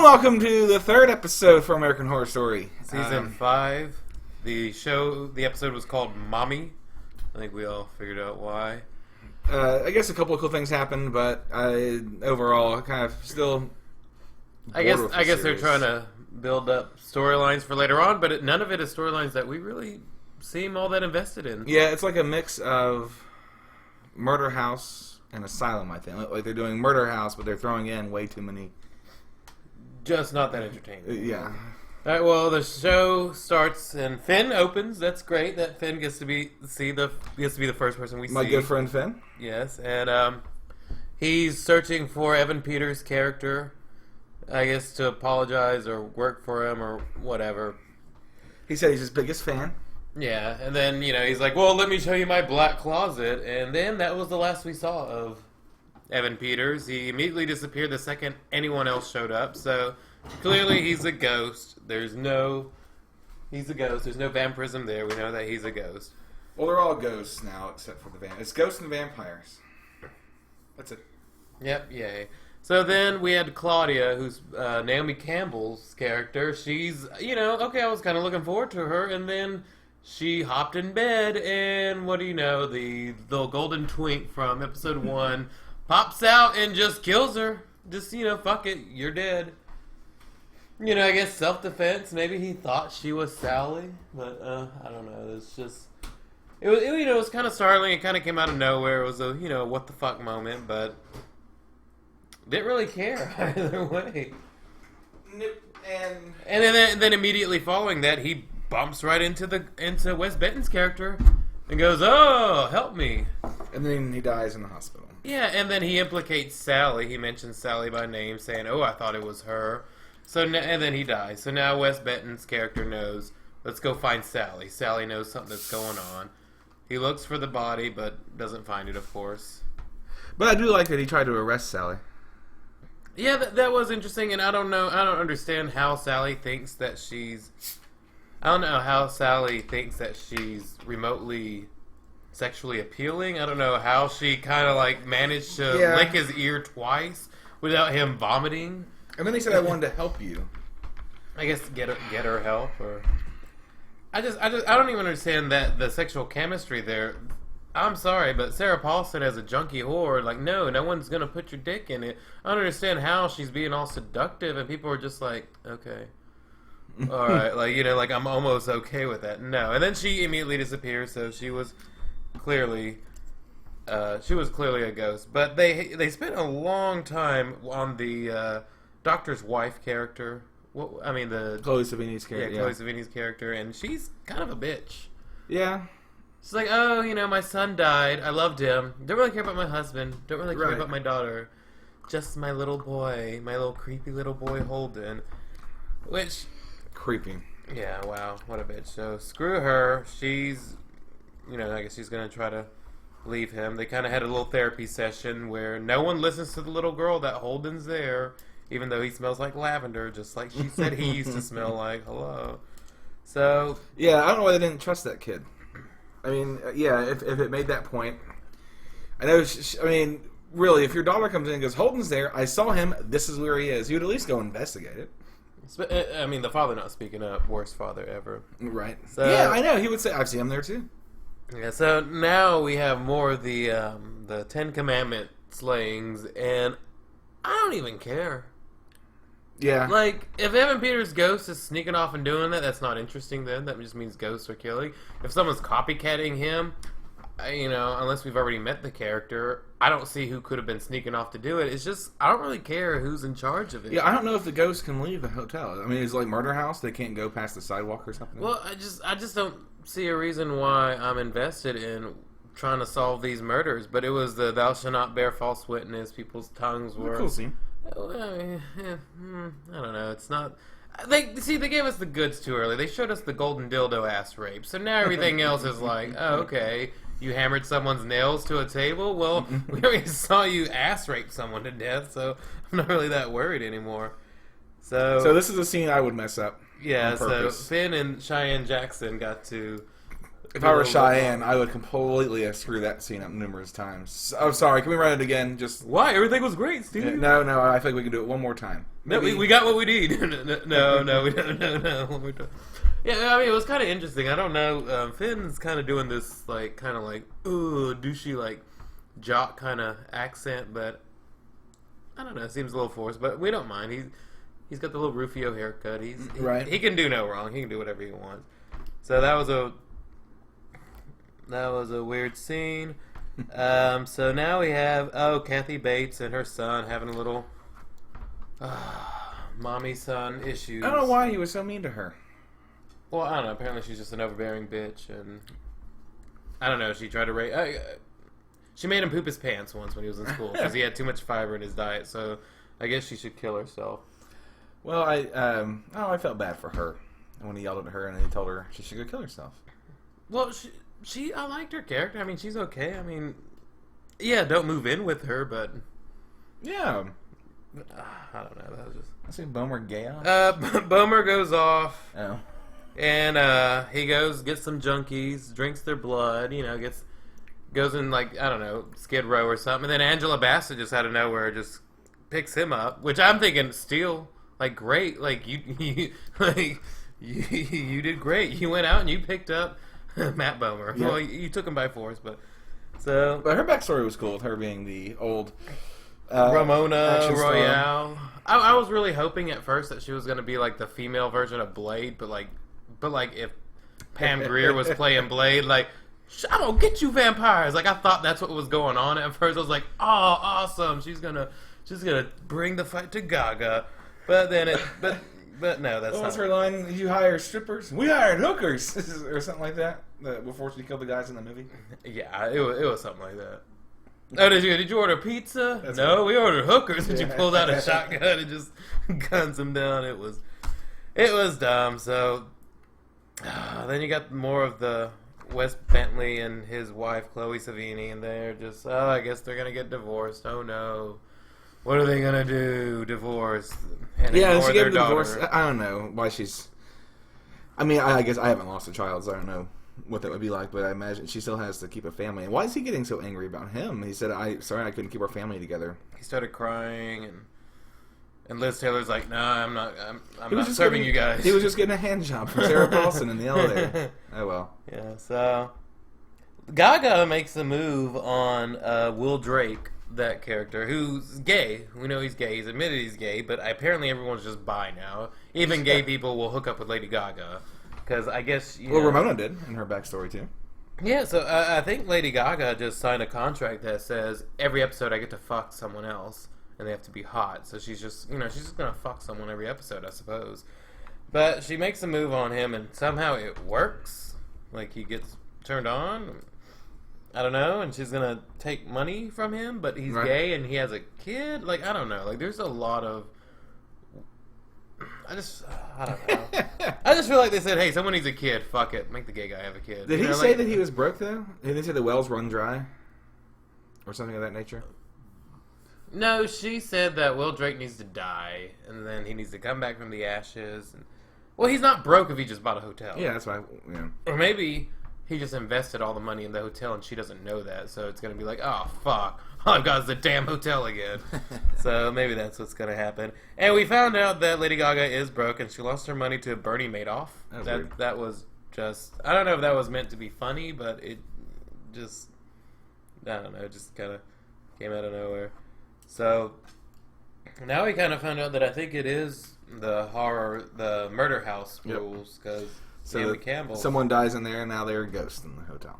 welcome to the third episode for American Horror Story. Season 5. The episode was called Mommy. I think we all figured out why. I guess a couple of cool things happened, but overall, kind of still... I guess they're trying to build up storylines for later on, but none of it is storylines that we really seem all that invested in. Yeah, it's like a mix of Murder House and Asylum, I think. Like they're doing Murder House, but they're throwing in way too many... Just not that entertaining. Yeah. Alright, well, the show starts and Finn opens. That's great that Finn gets to be the first person we see. My good friend Finn? Yes, and he's searching for Evan Peters' character, I guess, to apologize or work for him or whatever. He said he's his biggest fan. Yeah, and then, he's like, well, let me show you my black closet, and then that was the last we saw of Evan Peters. He immediately disappeared the second anyone else showed up, so clearly he's a ghost. He's a ghost. There's no vampirism there. We know that he's a ghost. Well, they're all ghosts now, except for the vampires. It's ghosts and vampires. That's it. Yep, yay. So then we had Claudia, who's Naomi Campbell's character. She's, okay, I was kind of looking forward to her, and then she hopped in bed, and what do you know, the little golden twink from episode 1 pops out and just kills her. Just, fuck it, you're dead. I guess self-defense. Maybe he thought she was Sally, but I don't know. It's just... It was kind of startling. It kind of came out of nowhere. It was a, what the fuck moment, but didn't really care either way. And then immediately following that, he bumps right into Wes Benton's character and goes, "Oh, help me!" And then he dies in the hospital. Yeah, and then he implicates Sally. He mentions Sally by name, saying, "Oh, I thought it was her." And then he dies. So now Wes Benton's character knows, let's go find Sally. Sally knows something that's going on. He looks for the body, but doesn't find it, of course. But I do like that he tried to arrest Sally. Yeah, that was interesting, and I don't understand how Sally thinks that she's... I don't know how Sally thinks that she's remotely sexually appealing. I don't know how she kind of managed to lick his ear twice without him vomiting. And then he said, "I wanted to help you." I guess get her help, or I don't even understand that the sexual chemistry there. I'm sorry, but Sarah Paulson as a junkie whore, no one's gonna put your dick in it. I don't understand how she's being all seductive, and people are just like, okay, all right, I'm almost okay with that. No, and then she immediately disappears, so she was clearly a ghost. But they spent a long time on the doctor's wife character. The Chloe Savini's character. Yeah, Chloe Savini's character, and she's kind of a bitch. Yeah. She's like, oh, my son died. I loved him. Don't really care about my husband. Don't really care about my daughter. Just my little boy. My little creepy little boy Holden. Which... Creepy. Yeah, wow. What a bitch. So, screw her. She's... I guess she's going to try to leave him. They kind of had a little therapy session where no one listens to the little girl that Holden's there, even though he smells like lavender, just like she said he used to smell like. Hello. So... Yeah, I don't know why they didn't trust that kid. If it made that point... I know, really, if your daughter comes in and goes, "Holden's there, I saw him, this is where he is," you'd at least go investigate it. The father not speaking up, worst father ever. Right. So, yeah, I know, he would say, "I've seen him there too." Yeah, so now we have more of the Ten Commandment slayings, and I don't even care. Yeah. If Evan Peters' ghost is sneaking off and doing that, that's not interesting then. That just means ghosts are killing. If someone's copycatting him, unless we've already met the character, I don't see who could have been sneaking off to do it. It's just, I don't really care who's in charge of it. Yeah, I don't know if the ghosts can leave the hotel. It's like Murder House. They can't go past the sidewalk or something. Well, I just don't see a reason why I'm invested in trying to solve these murders. But it was the "thou shalt not bear false witness." People's tongues were... Cool scene. I don't know. It's not... They gave us the goods too early. They showed us the golden dildo ass rape. So now everything else is like, oh, okay, you hammered someone's nails to a table? Well, we already saw you ass rape someone to death, so I'm not really that worried anymore. So this is a scene I would mess up. Yeah, so Finn and Cheyenne Jackson got to If I were Cheyenne, I would completely screw that scene up numerous times. I'm sorry. Can we run it again? Just why? Everything was great, Steve. No. I think we can do it one more time. Maybe. No, we got what we need. No, we don't. No. Yeah, I mean, it was kind of interesting. I don't know. Finn's kind of doing this, kind of douchey, jock kind of accent, but I don't know. It seems a little forced, but we don't mind. He's got the little Rufio haircut. Right. He can do no wrong. He can do whatever he wants. So that was a weird scene. So now we have Kathy Bates and her son having a little mommy-son issues. I don't know why he was so mean to her. Well, I don't know. Apparently she's just an overbearing bitch, and I don't know. She tried to she made him poop his pants once when he was in school because he had too much fiber in his diet. So I guess she should kill herself. Well, I felt bad for her when he yelled at her and he told her she should go kill herself. Well, I liked her character. I mean, she's okay. I mean, yeah, don't move in with her, but yeah, I don't know. That was just. I see Bomer gay off. Bomer goes off. Oh. And he gets some junkies, drinks their blood. Goes in I don't know, Skid Row or something. And then Angela Bassett just out of nowhere just picks him up, which I'm thinking still great. You did great. You went out and you picked up Matt Bomer. Yeah. Well, you took him by force, but her backstory was cool with her being the old Ramona Royale. I was really hoping at first that she was going to be the female version of Blade, but if Pam Grier was playing Blade, I don't get you vampires. I thought that's what was going on at first. I was like, oh, awesome. She's gonna bring the fight to Gaga. But then but no, that's what not. Was her line? You hire strippers? We hired hookers, or something like that. Before she killed the guys in the movie. Yeah, it was something like that. Oh, did you order pizza? No, we ordered hookers. And she pulled out a shotgun and just guns them down. It was dumb. So then you got more of the Wes Bentley and his wife Chloe Savini, and they're just I guess they're gonna get divorced. Oh no. What are they gonna do? Divorce? And she gave the divorce. I don't know why she's. I mean, I guess I haven't lost a child, so I don't know what that would be like. But I imagine she still has to keep a family. And why is he getting so angry about him? He said, I couldn't keep our family together." He started crying, and Liz Taylor's like, "No, I'm not serving you guys." He was just getting a hand job from Sarah Paulson in the elevator. Oh well. Yeah. So Gaga makes a move on Will Drake. That character, who's gay. We know he's gay. He's admitted he's gay, but apparently everyone's just bi now. Even gay people will hook up with Lady Gaga. Because I guess... Ramona did in her backstory, too. Yeah, so I think Lady Gaga just signed a contract that says, every episode I get to fuck someone else, and they have to be hot. So she's just, she's just going to fuck someone every episode, I suppose. But she makes a move on him, and somehow it works. He gets turned on. I don't know, and she's gonna take money from him, but he's gay and he has a kid. I don't know. There's a lot of. I don't know. I just feel like they said, "Hey, someone needs a kid. Fuck it, make the gay guy have a kid." Did he say that he was broke though? Did he say the wells run dry, or something of that nature? No, she said that Will Drake needs to die, and then he needs to come back from the ashes. Well, he's not broke if he just bought a hotel. Yeah, that's why. Yeah. Or maybe. He just invested all the money in the hotel, and she doesn't know that, so it's going to be like, oh, fuck, all I've got is the damn hotel again. So maybe that's what's going to happen. And we found out that Lady Gaga is broke, and she lost her money to Bernie Madoff. That was just, I don't know if that was meant to be funny, but it just, I don't know, it just kind of came out of nowhere. So now we kind of found out that I think it is the murder house rules, because... So Naomi Campbell. Someone dies in there, and now they're a ghost in the hotel.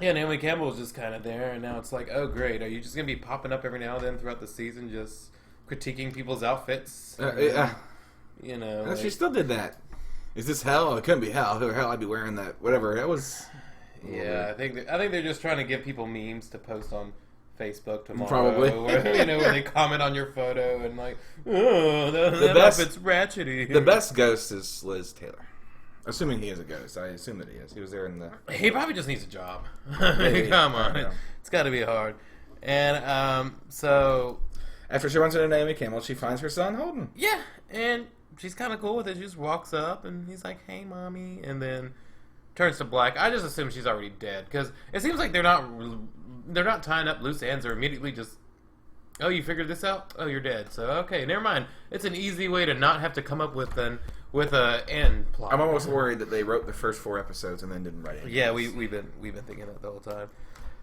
Yeah, Naomi Campbell's just kind of there, and now it's like, oh, great. Are you just going to be popping up every now and then throughout the season, just critiquing people's outfits? Yeah. She still did that. Is this hell? Oh, it couldn't be hell. Hell, I'd be wearing that. Whatever. That was... Yeah, I think they're just trying to give people memes to post on Facebook tomorrow. Probably. Where they comment on your photo and that outfit's ratchety. The best ghost is Liz Taylor. Assuming he is a ghost. I assume that he is. He was there in the... He probably just needs a job. Come on. It's got to be hard. And so... After she runs into Naomi Campbell, she finds her son Holden. Yeah, and she's kind of cool with it. She just walks up, and he's like, hey, Mommy. And then turns to black, I just assume she's already dead because it seems like they're not tying up loose ends or immediately just. Oh, you figured this out? Oh, you're dead. So okay, never mind. It's an easy way to not have to come up with a end plot. I'm almost worried that they wrote the first 4 episodes and then didn't write it. Yeah, we've been thinking that the whole time.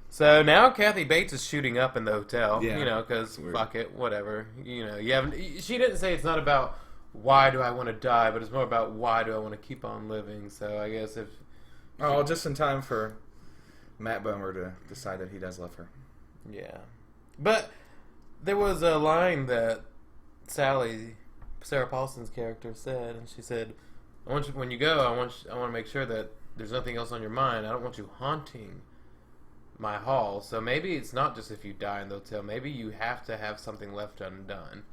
So now Kathy Bates is shooting up in the hotel. Yeah, you know, because fuck it, whatever. You know, you haven't. She didn't say it's not about why do I want to die, but it's more about why do I want to keep on living. So I guess if just in time for Matt Bomer to decide that he does love her. Yeah, but. There was a line that Sarah Paulson's character said, and she said, "I want you when you go. I want to make sure that there's nothing else on your mind. I don't want you haunting my hall. So maybe it's not just if you die in the hotel. Maybe you have to have something left undone,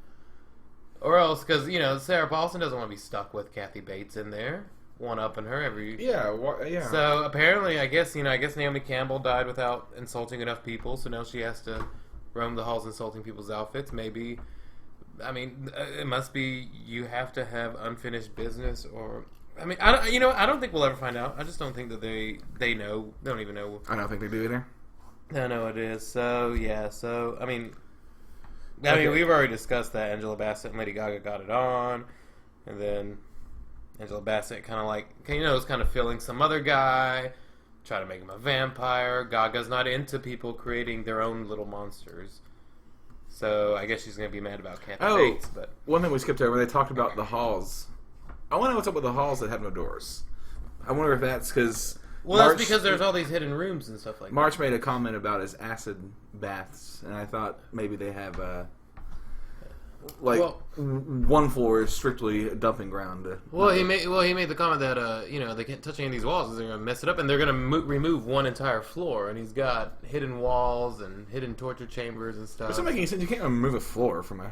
or else because Sarah Paulson doesn't want to be stuck with Kathy Bates in there, one-upping her every yeah. So apparently, I guess Naomi Campbell died without insulting enough people, so now she has to." Roam the halls insulting people's outfits. Maybe, I mean, it must be you have to have unfinished business, or I mean, I don't think we'll ever find out. I just don't think that they know. They don't even know. I don't think they do either. I know it is. So yeah. So I mean, we've already discussed that Angela Bassett and Lady Gaga got it on, and then Angela Bassett kind of was kind of feeling some other guy. Try to make him a vampire. Gaga's not into people creating their own little monsters. So I guess she's going to be mad about Kathy Bates. But one thing we skipped over, they talked about the halls. I want to know what's up with the halls that have no doors. I wonder if that's because... Well, that's because there's all these hidden rooms and stuff like that. March made a comment about his acid baths, and I thought maybe they have... one floor is strictly a dumping ground. He made the comment that they can't touch any of these walls because they're going to mess it up, and they're going to remove one entire floor, and he's got hidden walls and hidden torture chambers and stuff. It doesn't make any sense. You can't remove a floor from a.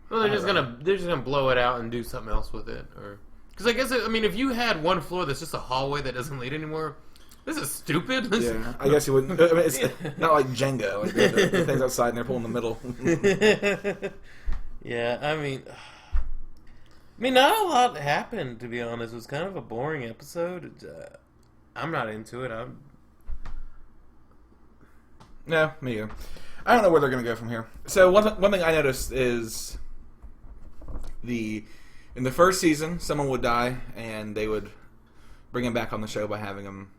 Well, they're just gonna blow it out and do something else with it, or because I guess if you had one floor that's just a hallway that doesn't lead anywhere. This is stupid. Yeah, I guess you wouldn't. I mean, it's not like Jenga. Like the things outside and they're pulling the middle. Yeah, I mean, not a lot happened, to be honest. It was kind of a boring episode. I'm not into it. No, me either. I don't know where they're going to go from here. So one thing I noticed is in the first season, someone would die, and they would bring him back on the show by having him...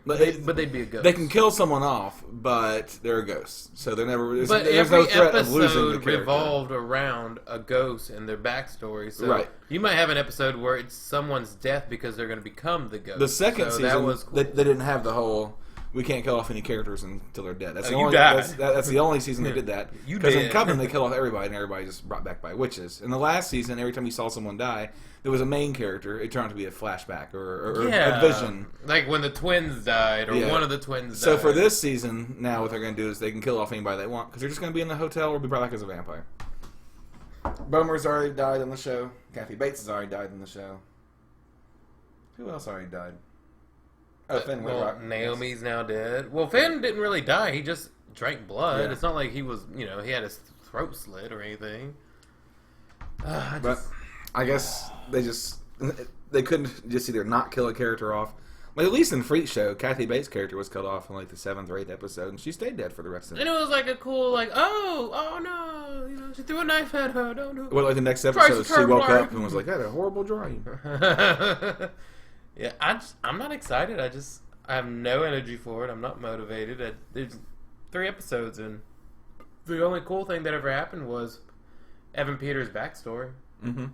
But they'd be a ghost. They can kill someone off, but they're a ghost. So they're never. But there's every no threat of losing the episode character. revolved around a ghost and their backstory. So right. You might have an episode where it's someone's death because they're going to become the ghost. The second season, that was cool. they didn't have the whole. We can't kill off any characters until they're dead. That's the only. died. That's the only season they did that. Because in Coven they kill off everybody, and everybody just brought back by witches. In the last season, every time you saw someone die, there was a main character. It turned out to be a flashback or a vision, like when the twins died, or one of the twins died. So for this season, now what they're going to do is they can kill off anybody they want because they're just going to be in the hotel or be brought back as a vampire. Bomer's already died on the show. Kathy Bates has already died in the show. Who else already died? Oh, Finn Whitrock. Naomi's now dead. Well, Finn didn't really die. He just drank blood. Yeah. It's not like he was, he had his throat slit or anything. I guess they couldn't just either not kill a character off. Like, at least in Freak Show, Kathy Bates' character was killed off in like the 7th or 8th episode, and she stayed dead for the rest of it. And it was like a cool, oh no, she threw a knife at her. Don't. Well, like the next episode, she woke up and was like, "I had a horrible dream." Yeah, I'm not excited. I have no energy for it. I'm not motivated. There's 3 episodes, and the only cool thing that ever happened was Evan Peters' backstory. Mm-hmm.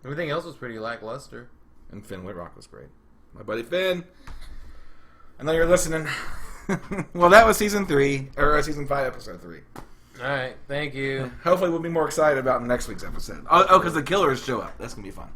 Everything else was pretty lackluster. And Finn Whitrock was great. My buddy Finn. I know you're listening. Well, that was season 5, episode 3. All right, thank you. Hopefully we'll be more excited about next week's episode. Oh, because the killers show up. That's going to be fun.